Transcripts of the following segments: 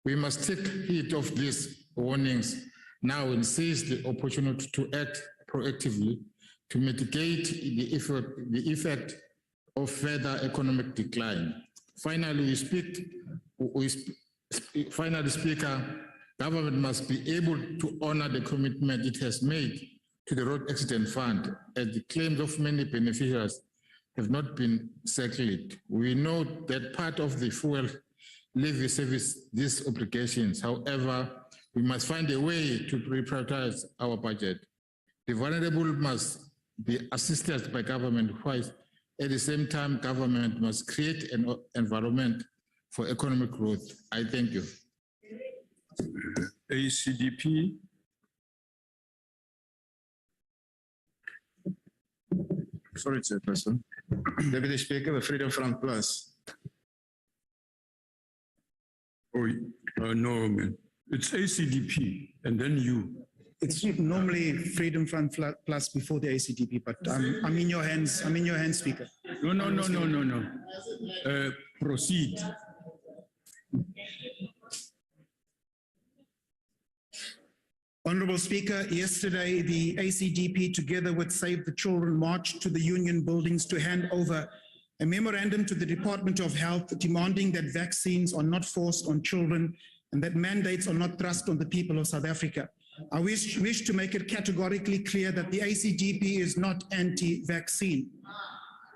We must take heed of these warnings now and seize the opportunity to act proactively to mitigate the effect of further economic decline. Finally, Speaker, government must be able to honor the commitment it has made to the Road Accident Fund, as the claims of many beneficiaries have not been settled. We know that part of the fuel levy service these obligations. However, we must find a way to reprioritize our budget. The vulnerable must be assisted by government, while at the same time, government must create an environment for economic growth. I thank you. ACDP. Sorry, Chairperson. Deputy Speaker, the Freedom Front Plus. Oh, no, man. It's ACDP, and then you. It's normally Freedom Front Plus before the ACDP, but I'm in your hands. I'm in your hands, Speaker. No. Proceed. Honorable Speaker, yesterday the ACDP together with Save the Children marched to the union buildings to hand over a memorandum to the Department of Health demanding that vaccines are not forced on children and that mandates are not thrust on the people of South Africa. I wish to make it categorically clear that the ACDP is not anti-vaccine.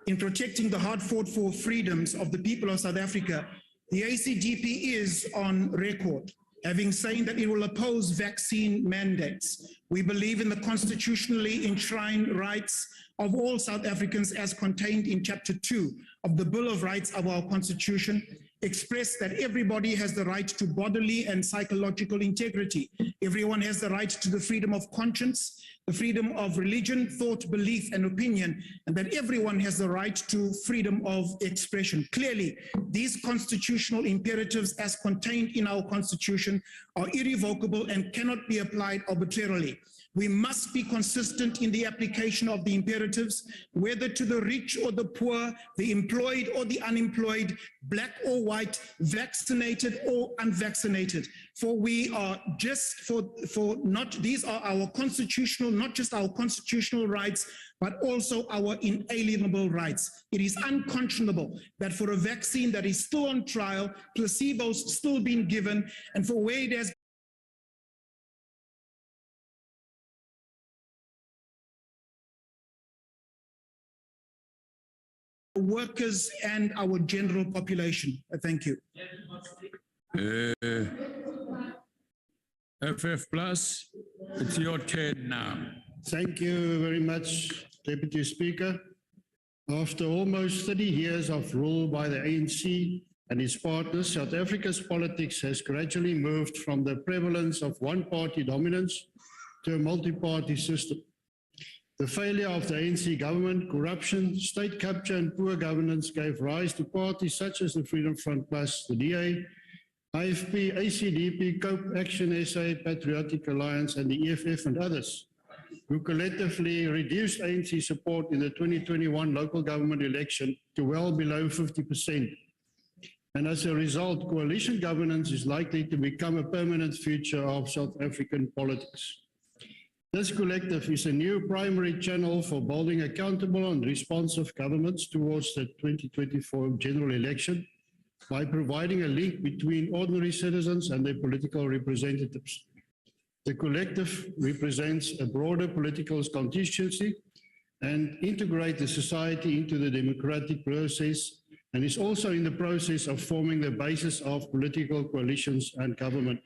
In protecting the hard-fought for freedoms of the people of South Africa, the ACDP is on record having said that it will oppose vaccine mandates. We believe in the constitutionally enshrined rights of all South Africans as contained in Chapter 2 of the Bill of Rights of our Constitution, express that everybody has the right to bodily and psychological integrity. Everyone has the right to the freedom of conscience, the freedom of religion, thought, belief, and opinion, and that everyone has the right to freedom of expression. Clearly, these constitutional imperatives as contained in our Constitution are irrevocable and cannot be applied arbitrarily. We must be consistent in the application of the imperatives, whether to the rich or the poor, the employed or the unemployed, black or white, vaccinated or unvaccinated. For we are these are our constitutional, not just our constitutional rights, but also our inalienable rights. It is unconscionable that for a vaccine that is still on trial, placebos still being given, and for where it has workers and our general population. Thank you. FF Plus, it's your turn now. Thank you very much, Deputy Speaker. After almost 30 years of rule by the ANC and its partners, South Africa's politics has gradually moved from the prevalence of one-party dominance to a multi-party system. The failure of the ANC government, corruption, state capture and poor governance gave rise to parties such as the Freedom Front Plus, the DA, IFP, ACDP, COPE, Action SA, Patriotic Alliance and the EFF and others, who collectively reduced ANC support in the 2021 local government election to well below 50%. And as a result, coalition governance is likely to become a permanent feature of South African politics. This collective is a new primary channel for building accountable and responsive governments towards the 2024 general election by providing a link between ordinary citizens and their political representatives. The collective represents a broader political constituency and integrates the society into the democratic process and is also in the process of forming the basis of political coalitions and government.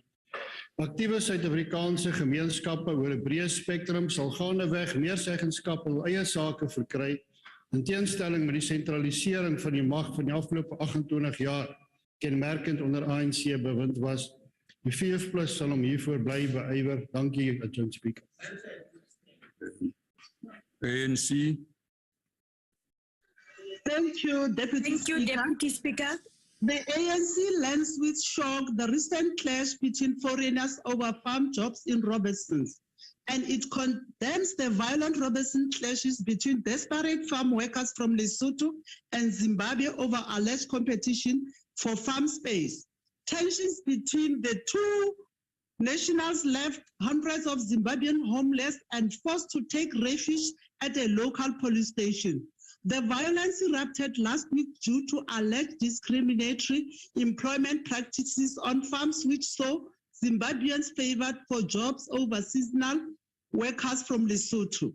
Aktiewe Suid-Afrikaanse gemeenskappe oor 'n breë spektrum sal gaandeweg meer seggenskap oor eie sake verkry in teenstelling met die sentralisering van die mag van die afgelope 28 jaar kenmerkend onder ANC bewind was. Die VF+ sal hom hiervoor bly beywer. Dankie, Adjunct Speaker. ANC. Thank you, Deputy Speaker. The ANC learns with shock the recent clash between foreigners over farm jobs in Robertson's, and it condemns the violent Robertson clashes between desperate farm workers from Lesotho and Zimbabwe over alleged competition for farm space. tensions between the two nationals left hundreds of Zimbabwean homeless and forced to take refuge at a local police station. The violence erupted last week due to alleged discriminatory employment practices on farms, which saw Zimbabweans favored for jobs over seasonal workers from Lesotho.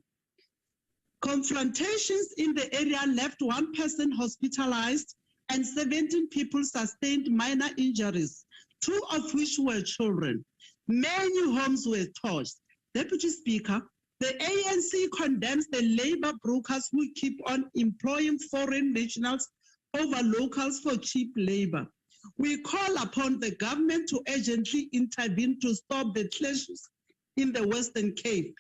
Confrontations in the area left one person hospitalized and 17 people sustained minor injuries, 2 of which were children. Many homes were torched. Deputy Speaker, the ANC condemns the labor brokers who keep on employing foreign nationals over locals for cheap labor. We call upon the government to urgently intervene to stop the clashes in the Western Cape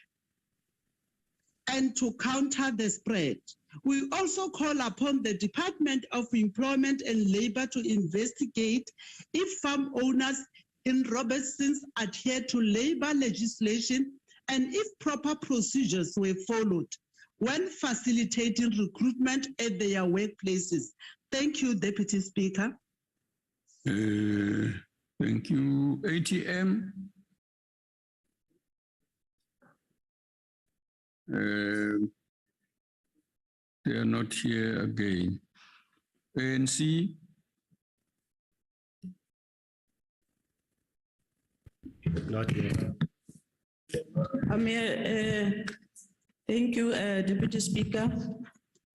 and to counter the spread. We also call upon the Department of Employment and Labor to investigate if farm owners in Robertson's adhere to labor legislation and if proper procedures were followed when facilitating recruitment at their workplaces. Thank you, Deputy Speaker. Thank you. ATM. They are not here again. ANC. Not yet. Thank you, Deputy Speaker.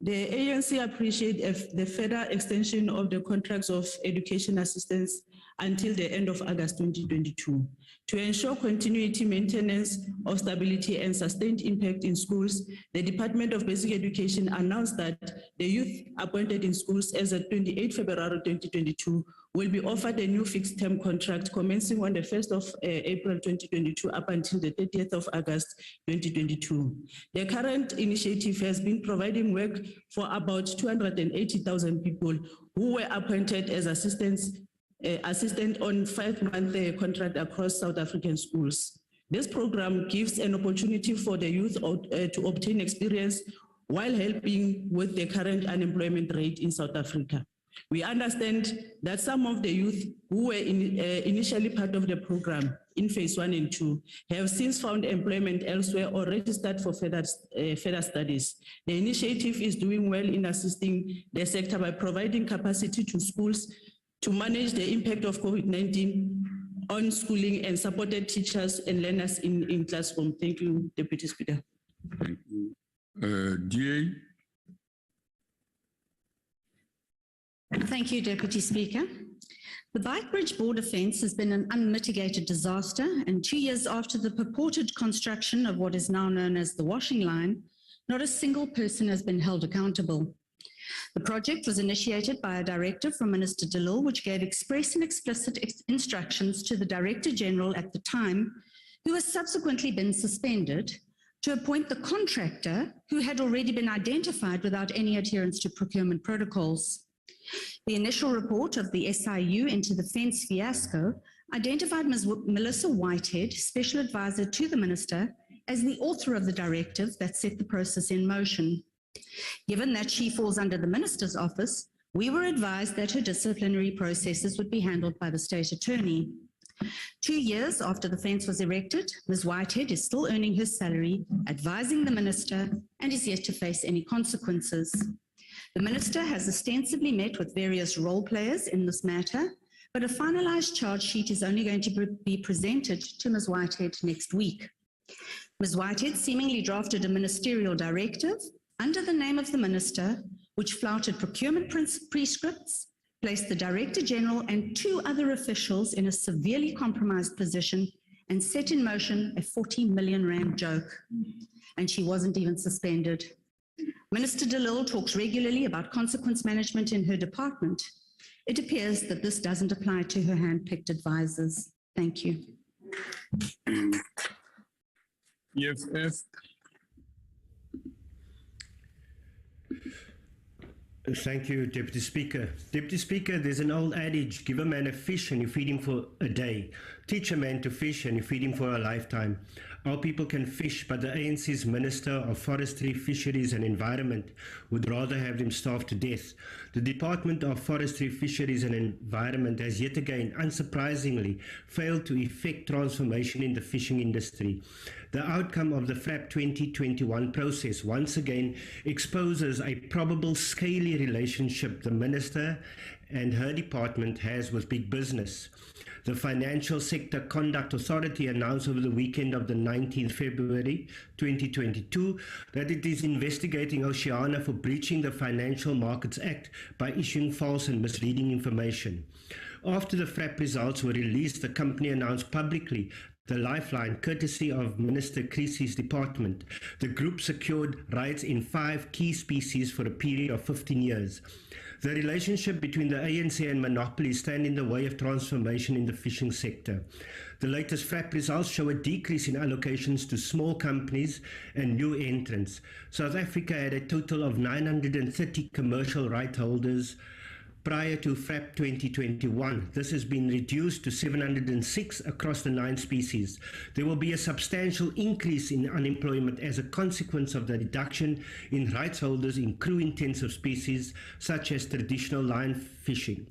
The ANC appreciates the further extension of the contracts of education assistance until the end of August 2022. To ensure continuity, maintenance of stability and sustained impact in schools, the Department of Basic Education announced that the youth appointed in schools as of 28 February 2022 will be offered a new fixed-term contract commencing on the 1st of April 2022 up until the 30th of August 2022. The current initiative has been providing work for about 280,000 people who were appointed as assistant on 5-month contract across South African schools. This program gives an opportunity for the youth to obtain experience while helping with the current unemployment rate in South Africa. We understand that some of the youth who were initially part of the program in phase 1 and 2 have since found employment elsewhere or registered for further studies. The initiative is doing well in assisting the sector by providing capacity to schools to manage the impact of COVID-19 on schooling and supported teachers and learners in classroom. Thank you, Deputy Speaker. Thank you. DA. Thank you, Deputy Speaker. The Beitbridge border fence has been an unmitigated disaster, and 2 years after the purported construction of what is now known as the washing line, not a single person has been held accountable. The project was initiated by a directive from Minister de Lille, which gave express and explicit instructions to the Director General at the time, who has subsequently been suspended, to appoint the contractor who had already been identified without any adherence to procurement protocols. The initial report of the SIU into the fence fiasco identified Ms. Melissa Whitehead, Special Advisor to the Minister, as the author of the directive that set the process in motion. Given that she falls under the Minister's office, we were advised that her disciplinary processes would be handled by the State Attorney. 2 years after the fence was erected, Ms. Whitehead is still earning her salary, advising the Minister, and is yet to face any consequences. The Minister has ostensibly met with various role players in this matter, but a finalized charge sheet is only going to be presented to Ms. Whitehead next week. Ms. Whitehead seemingly drafted a ministerial directive under the name of the Minister, which flouted procurement prescripts, placed the Director General and 2 other officials in a severely compromised position, and set in motion a 40 million rand joke. And she wasn't even suspended. Minister de Lille talks regularly about consequence management in her department. It appears that this doesn't apply to her hand-picked advisors. Thank you. EFF. Thank you, Deputy Speaker. Deputy Speaker, there's an old adage, give a man a fish and you feed him for a day. Teach a man to fish and you feed him for a lifetime. Our people can fish, but the ANC's Minister of Forestry, Fisheries and Environment would rather have them starve to death. The Department of Forestry, Fisheries and Environment has yet again, unsurprisingly, failed to effect transformation in the fishing industry. The outcome of the FRAP 2021 process once again exposes a probable scaly relationship the Minister and her department has with big business. The Financial Sector Conduct Authority announced over the weekend of the 19th February 2022 that it is investigating Oceana for breaching the Financial Markets Act by issuing false and misleading information. After the FRAP results were released, the company announced publicly the lifeline, courtesy of Minister Creasy's department. The group secured rights in 5 key species for a period of 15 years. The relationship between the ANC and monopolies stand in the way of transformation in the fishing sector. The latest FRAP results show a decrease in allocations to small companies and new entrants. South Africa had a total of 930 commercial right holders prior to FRAP 2021. This has been reduced to 706 across the 9 species. There will be a substantial increase in unemployment as a consequence of the reduction in rights holders in crew-intensive species such as traditional line fishing.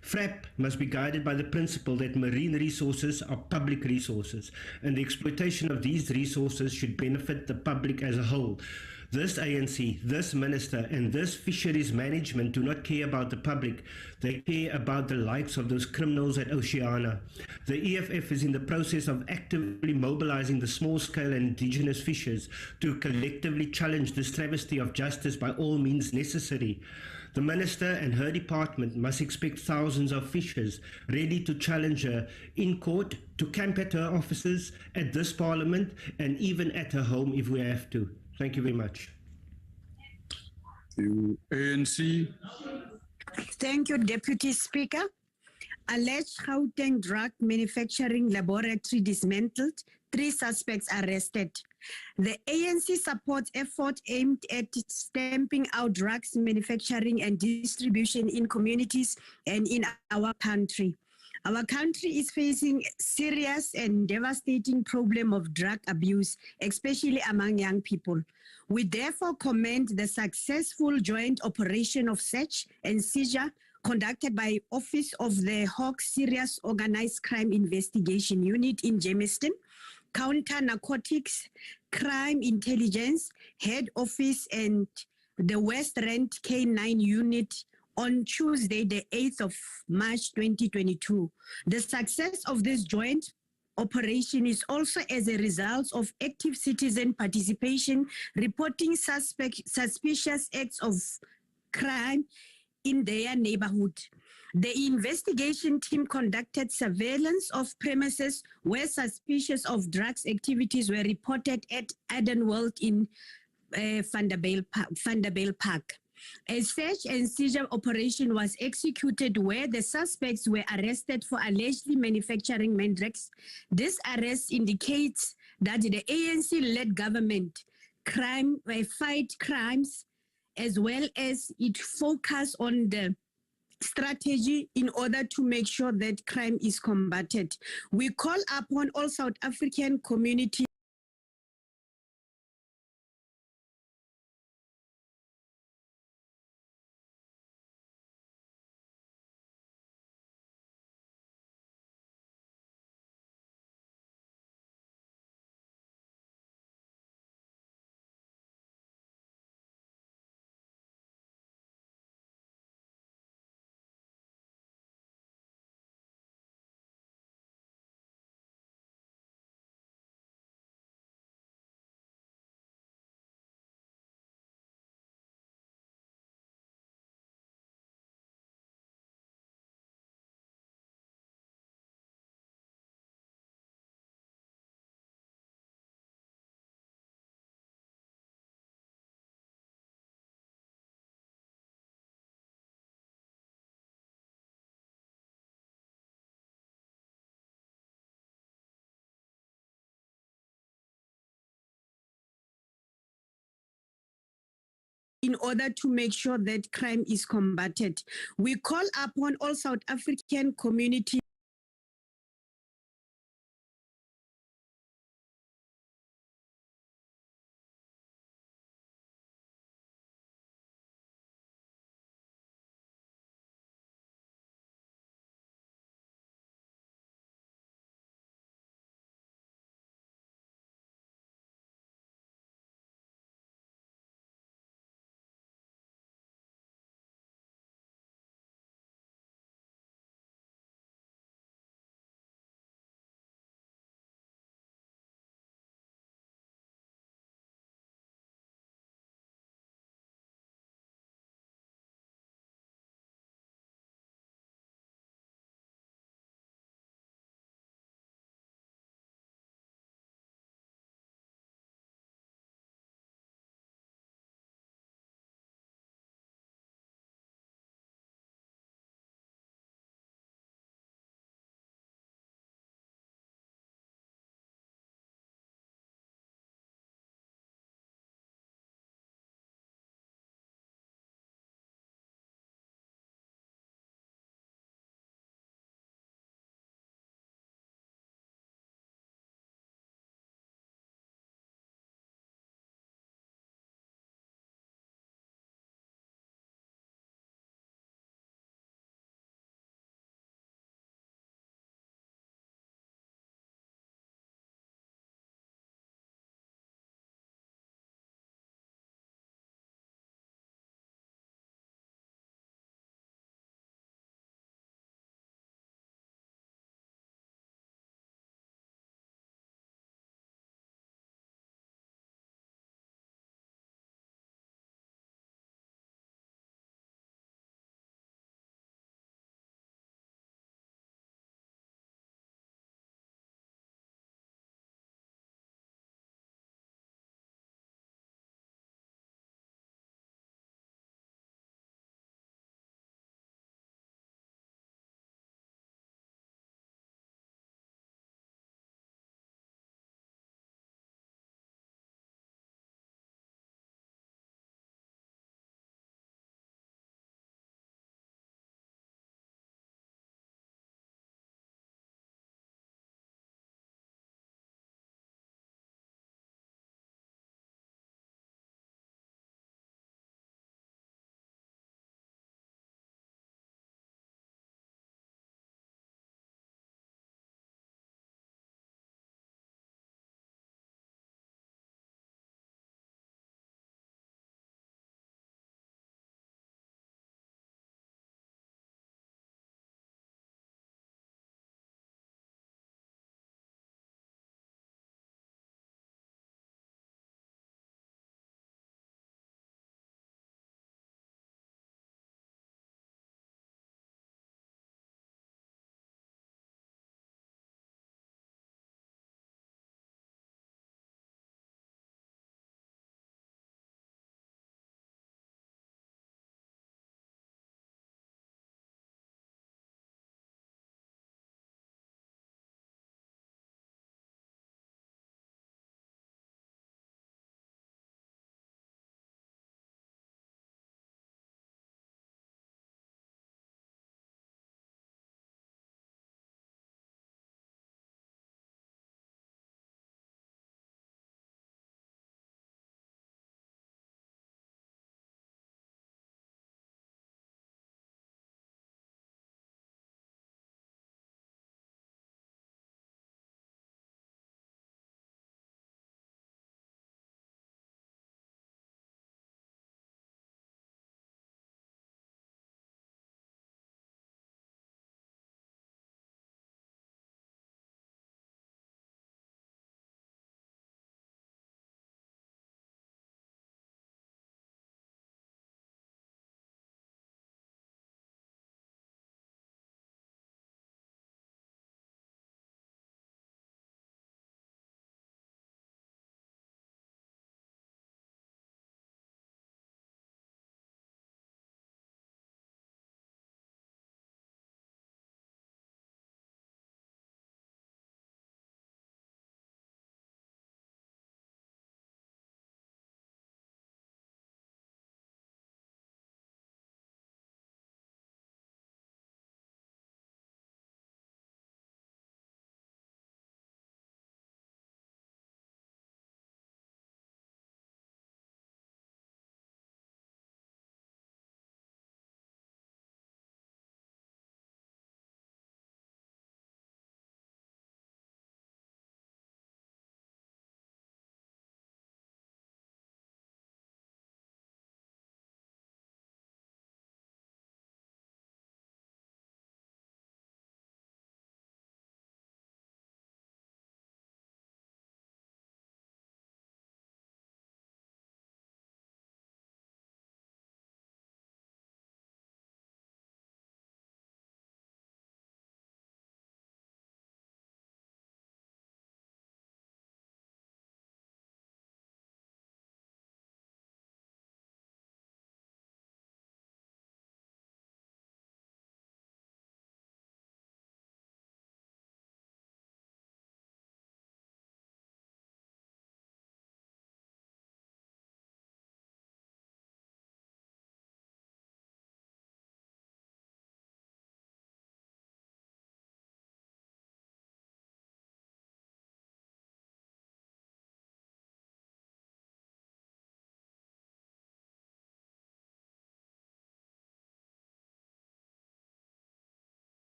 FRAP must be guided by the principle that marine resources are public resources, and the exploitation of these resources should benefit the public as a whole. This ANC, this minister, and this fisheries management do not care about the public. They care about the likes of those criminals at Oceana. The EFF is in the process of actively mobilizing the small-scale and indigenous fishers to collectively challenge this travesty of justice by all means necessary. The minister and her department must expect thousands of fishers ready to challenge her in court, to camp at her offices, at this parliament, and even at her home if we have to. Thank you very much. The ANC. Thank you, Deputy Speaker. Alleged Gauteng drug manufacturing laboratory dismantled, 3 suspects arrested. The ANC supports efforts aimed at stamping out drugs manufacturing and distribution in communities and in our country. Our country is facing serious and devastating problem of drug abuse, especially among young people. We therefore commend the successful joint operation of search and seizure conducted by Office of the Hawk Serious Organized Crime Investigation Unit in Germiston, Counter Narcotics, Crime Intelligence, Head Office, and the West Rand K9 Unit on Tuesday, the 8th of March 2022. The success of this joint operation is also as a result of active citizen participation, reporting suspicious acts of crime in their neighborhood. The investigation team conducted surveillance of premises where suspicious of drugs activities were reported at Adenworld in Vanderbijl Park. A search and seizure operation was executed where the suspects were arrested for allegedly manufacturing mandrakes. This arrest indicates that the ANC-led government fight crimes as well as it focus on the strategy in order to make sure that crime is combated. We call upon all South African communities in order to make sure that crime is combated. We call upon all South African communities